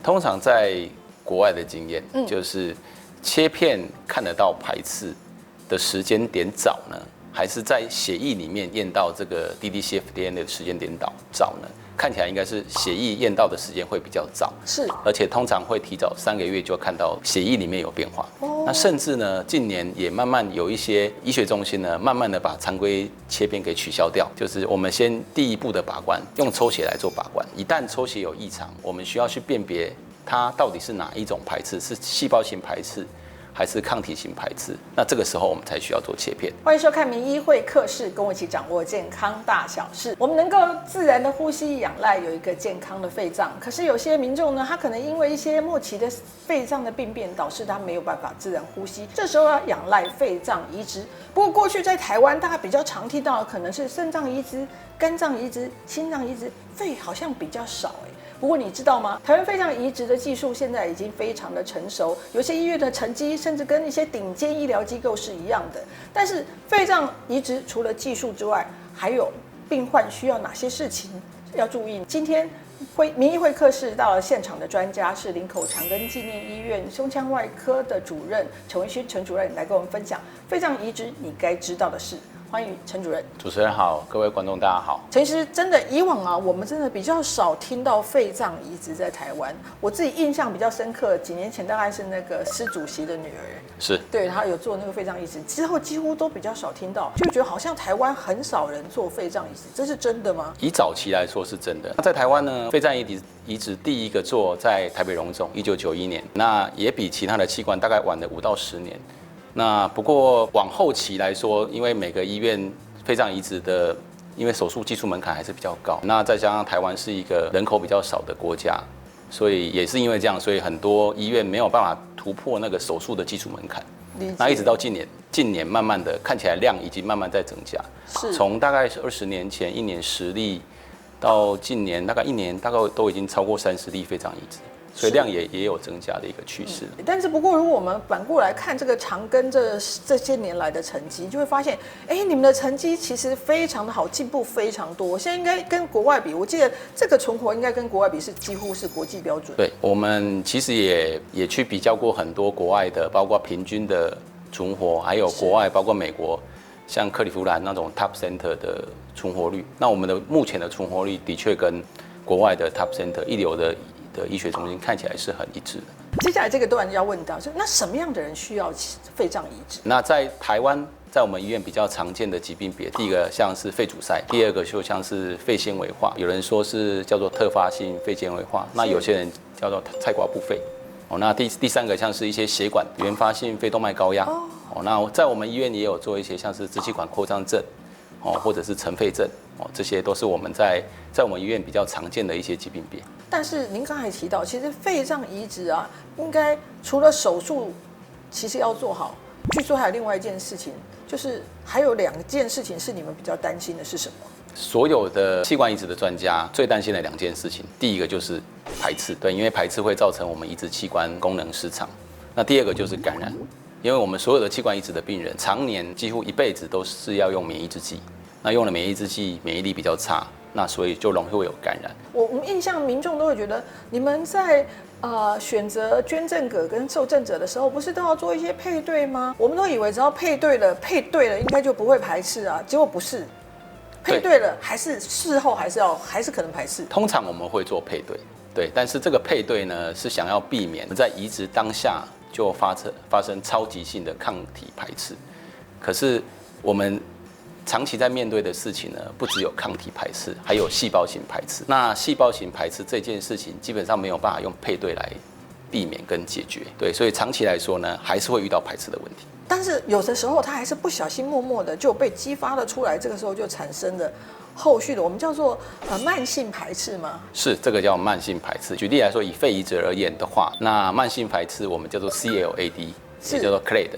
通常在國外的經驗，就是切片看得到排斥的時間點早呢，還是在血液裡面驗到這個 ddcfDNA 的時間點早呢？看起來應該是血液驗到的時間會比較早，是，而且通常会提早3個月就看到血液裡面有變化。那甚至呢，近年也慢慢有一些醫學中心呢，慢慢的把常規切片給取消掉，就是我們先第一步的把關，用抽血來做把關。一旦抽血有異常，我們需要去辨別它到底是哪一种排斥，是細胞型排斥還是抗體型排斥，那這個時候我們才需要做切片。歡迎收看名醫會客室，跟我一起掌握健康大小事。我們能夠自然的呼吸，仰賴有一個健康的肺臟。可是有些民眾呢，他可能因為一些末期的肺臟的病变，導致他沒有辦法自然呼吸，這時候要仰賴肺臟移植。不過過去在台灣，大家比較常聽到的可能是腎臟移植、肝臟移植、心臟移植，肺好像比較少不過你知道嗎？台灣肺臟移植的技術現在已經非常的成熟，有些醫院的成績甚至跟一些頂尖醫療機構是一樣的。但是肺臟移植除了技術之外，還有病患需要哪些事情要注意？今天名醫會客室到了現場的專家是林口長庚紀念醫院胸腔外科的主任陳維勳陳主任来跟我們分享肺臟移植你該知道的事。歡迎陳主任。主持人好，各位觀眾大家好。陳醫師，真的以往我們真的比較少聽到肺臟移植在台灣。我自己印象比較深刻，幾年前大概是那個施主席的女兒，是对她有做那個肺臟移植，之後幾乎都比較少聽到，就覺得好像台灣很少人做肺臟移植，這是真的嗎？以早期來說是真的。在台灣呢，肺臟移植第一個做在台北榮總，1991年，那也比其他的器官大概晚了5到10年。那不過往後期來說，因為每個醫院肺臟移植的，因為手術技術門檻還是比較高，那再加上台灣是一個人口比較少的國家，所以也是因為這樣，所以很多醫院沒有辦法突破那個手術的技術門檻。那一直到近年慢慢的看起來量已經慢慢在增加，從大概是20年前1年10例，到近年大概1年大概都已經超過30例肺臟移植。所以量也有增加的一個趨勢。但是不過，如果我們反過來看这個長庚這些年來的成績，就會發現，你們的成績其實非常的好，進步非常多。現在應該跟國外比，我記得這個存活應該跟國外比是幾乎是國際標準。對，我們其實也去比較過很多國外的，包括平均的存活，還有國外包括美國，像克利夫蘭那種 Top Center 的存活率。那我們的目前的存活率的確跟國外的 Top Center 一流的醫學中心看起來是很一致的。接下來這個段要問到，那什麼樣的人需要肺臟移植？那在台灣，在我們醫院比較常見的疾病別，第一個像是肺阻塞，第二個就像是肺纖維化，有人說是叫做特發性肺纖維化，那有些人叫做菜瓜布肺。那第三個像是一些血管原發性肺動脈高壓。那在我們醫院也有做一些像是支氣管擴張症，或者是塵肺症，這些都是我們在我們醫院比較常見的一些疾病別。但是您剛才提到，其實肺臟移植應該除了手術，其實要做好。據說還有另外一件事情，就是還有2件事情是你們比較擔心的，是什麼？所有的器官移植的專家最擔心的2件事情，第一個就是排斥，對，因為排斥會造成我們移植器官功能失常。那第二個就是感染，因為我們所有的器官移植的病人，常年幾乎一輩子都是要用免疫制劑，那用了免疫制劑，免疫力比較差。那所以就容易會有感染。我們印象民眾都會覺得，你們在選擇捐贈者跟受贈者的時候，不是都要做一些配對嗎？我們都以為只要配對了，應該就不會排斥啊。結果不是，配對了還是事後還是可能排斥。通常我們會做配對，对，但是這個配對呢是想要避免在移植當下就發生超級性的抗體排斥。可是我們長期在面對的事情呢，不只有抗體排斥，還有細胞型排斥。那細胞型排斥這件事情，基本上沒有辦法用配對來避免跟解決。对，所以長期來說呢，還是會遇到排斥的問題。但是有的時候，它還是不小心默默的就被激發了出來，這個時候就產生了後續的，我們叫做慢性排斥嗎？是，這個叫慢性排斥。舉例來說，以肺移植而言的話，那慢性排斥我們叫做 CLAD， 也叫做 CLAD。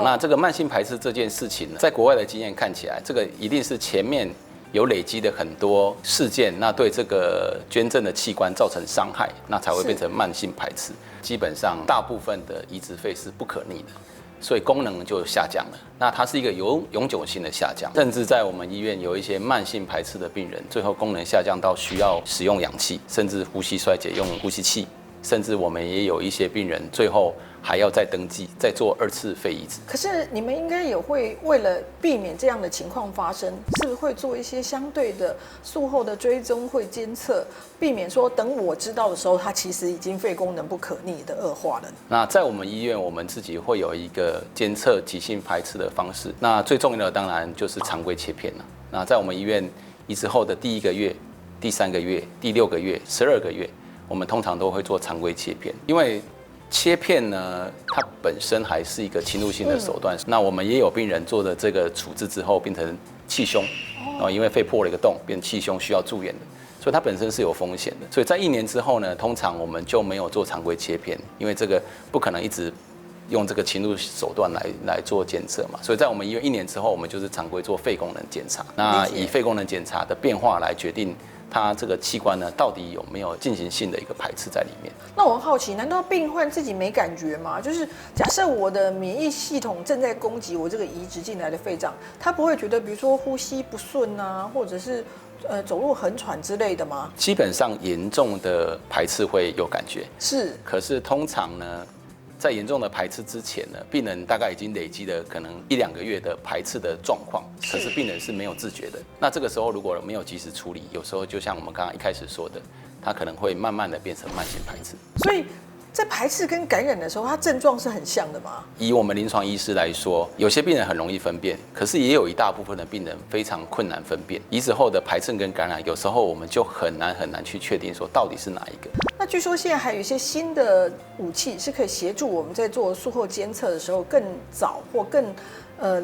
那這個慢性排斥這件事情呢，在國外的經驗看起來，這個一定是前面有累積的很多事件，那對這個捐贈的器官造成傷害，那才會變成慢性排斥。基本上大部分的移植肺是不可逆的，所以功能就下降了。那它是一個永久性的下降，甚至在我們醫院有一些慢性排斥的病人，最後功能下降到需要使用氧氣，甚至呼吸衰竭用呼吸器。甚至我們也有一些病人最後還要再登記，再做2次肺移植。可是你們應該也會為了避免這樣的情況發生，是不是會做一些相對的術後的追蹤會監測，避免說等我知道的時候，它其實已經肺功能不可逆的惡化了？那在我们医院，我們自己會有一個監測急性排斥的方式。那最重要的當然就是常規切片了。那在我們醫院移植後的第1個月、第3個月、第6個月、12個月，我們通常都會做常規切片，因為切片呢，它本身還是一個侵入性的手段。那我們也有病人做的這個處置之後變成氣胸，因為肺破了一個洞，變氣胸需要住院的，所以它本身是有風險的。所以在1年之後呢，通常我們就沒有做常規切片，因為這個不可能一直用這個侵入手段來做檢測嘛。所以在我們醫院1年之后，我們就是常規做肺功能檢查，那以肺功能檢查的變化來決定它這個器官呢，到底有沒有進行性的一個排斥在裡面？那我很好奇，難道病患自己沒感覺嗎？就是假設我的免疫系統正在攻擊我這個移植進來的肺臟，他不會覺得比如說呼吸不順啊，或者是走路很喘之類的嗎？基本上嚴重的排斥會有感覺，是。可是通常呢，在嚴重的排斥之前呢，病人大概已經累積了可能1、2個月的排斥的狀況，可是病人是沒有自覺的。那這個時候如果沒有及時處理，有時候就像我們剛剛一開始說的，它可能會慢慢的變成慢性排斥。所以在排斥跟感染的時候，它症狀是很像的嗎？以我們臨床醫師來說，有些病人很容易分辨，可是也有一大部分的病人非常困難分辨。移植後的排斥跟感染，有時候我們就很難去確定說到底是哪一個。那據說現在還有一些新的武器是可以協助我們在做術後監測的時候更早或更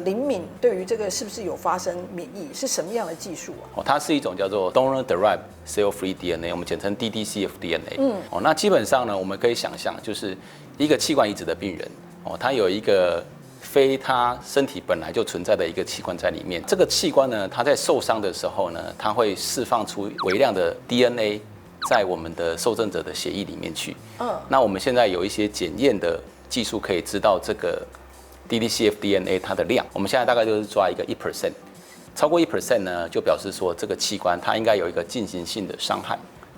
靈敏，對於這個是不是有發生免疫，是什麼樣的技術啊？它是一種叫做 donor-derived cell-free DNA， 我們簡稱 ddCF DNA。那基本上呢，我們可以想象，就是一個器官移植的病人，他有一個非他身體本來就存在的一個器官在裡面。這個器官呢，它在受傷的時候呢，它會釋放出微量的 DNA 在我們的受贈者的血液裡面去。那我們現在有一些檢驗的技術，可以知道這個ddCF DNA 它的量，我們現在大概就是抓一個1%，超過1% 呢，就表示說這個器官它應該有一個進行性的傷害。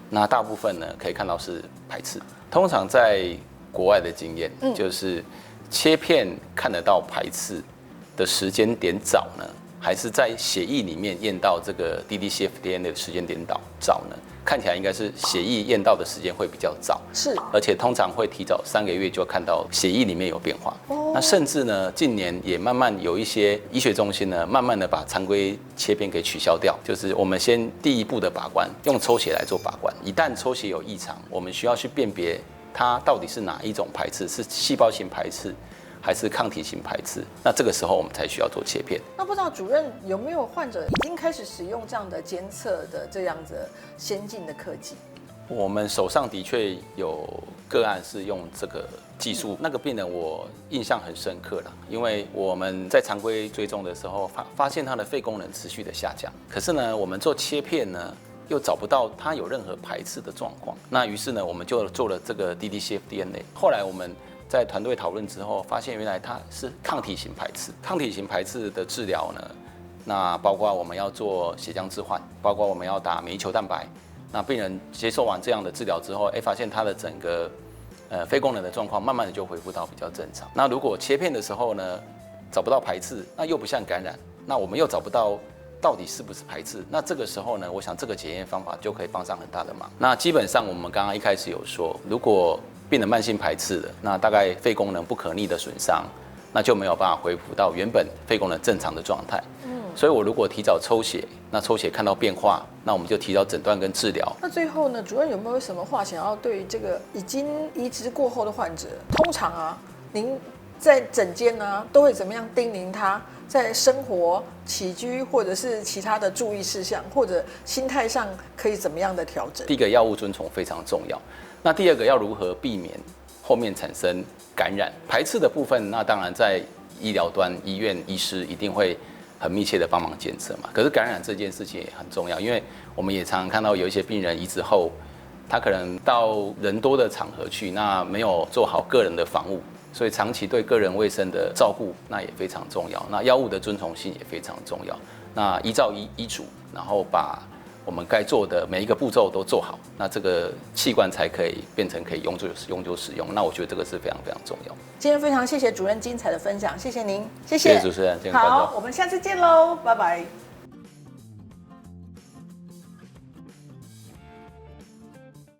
那大部分呢，可以看到是排斥。通常在國外的經驗，就是切片看得到排斥的時間點早呢，還是在血液裡面驗到這個 ddCF DNA 的時間點早呢？看起來應該是血液驗到的時間會比較早，是，而且通常會提早3個月就看到血液裡面有變化。那甚至呢，近年也慢慢有一些醫學中心呢，慢慢的把常規切片給取消掉，就是我們先第一步的把關，用抽血來做把關。一旦抽血有異常，我們需要去辨別它到底是哪一種排斥，是細胞型排斥還是抗體型排斥，那這個時候我們才需要做切片。那不知道主任有沒有患者已經開始使用這樣的監測的這樣子先進的科技？我們手上的確有個案是用這個技術，那個病人我印象很深刻啦，因為我們在常規追蹤的時候發現他的肺功能持續的下降，可是呢，我們做切片呢又找不到他有任何排斥的狀況，那於是呢，我們就做了這個 ddCF DNA。後來我們在團隊討論之後，發現原來它是抗體型排斥。抗体型排斥的治療呢，那包括我們要做血漿置換，包括我們要打免疫球蛋白。那病人接受完這樣的治療之後，發現他的整個肺功能的狀況，慢慢的就恢復到比較正常。那如果切片的時候呢，找不到排斥，那又不像感染，那我们又找不到到底是不是排斥，那這個時候呢，我想這個檢驗方法就可以幫上很大的忙。那基本上我們剛剛一開始有說，如果病人慢性排斥了，那大概肺功能不可逆的損傷，那就沒有辦法恢復到原本肺功能正常的狀態。所以我如果提早抽血，那抽血看到變化，那我們就提早診斷跟治療。那最後呢，主任有沒有什麼話想要對這個已經移植過後的患者？通常啊，您在診間呢都會怎麼樣叮嚀他在生活起居或者是其他的注意事項，或者心態上可以怎麼樣的調整？第一個，藥物遵從非常重要。那第二個，要如何避免後面產生感染排斥的部分？那當然在醫療端，醫院醫師一定會很密切的幫忙檢測嘛。可是感染這件事情也很重要，因為我們也常常看到有一些病人移植後，他可能到人多的场合去，那沒有做好個人的防護，所以長期對個人衛生的照顧那也非常重要。那藥物的遵從性也非常重要。那依照醫囑，然後把我們該做的每一個步驟都做好，那這個器官才可以變成可以永久使用。那我覺得這個是非常非常重要。今天非常謝謝主任精彩的分享，謝謝您，謝謝。謝謝主持人，謝謝觀眾。好，我們下次見嘍，拜拜。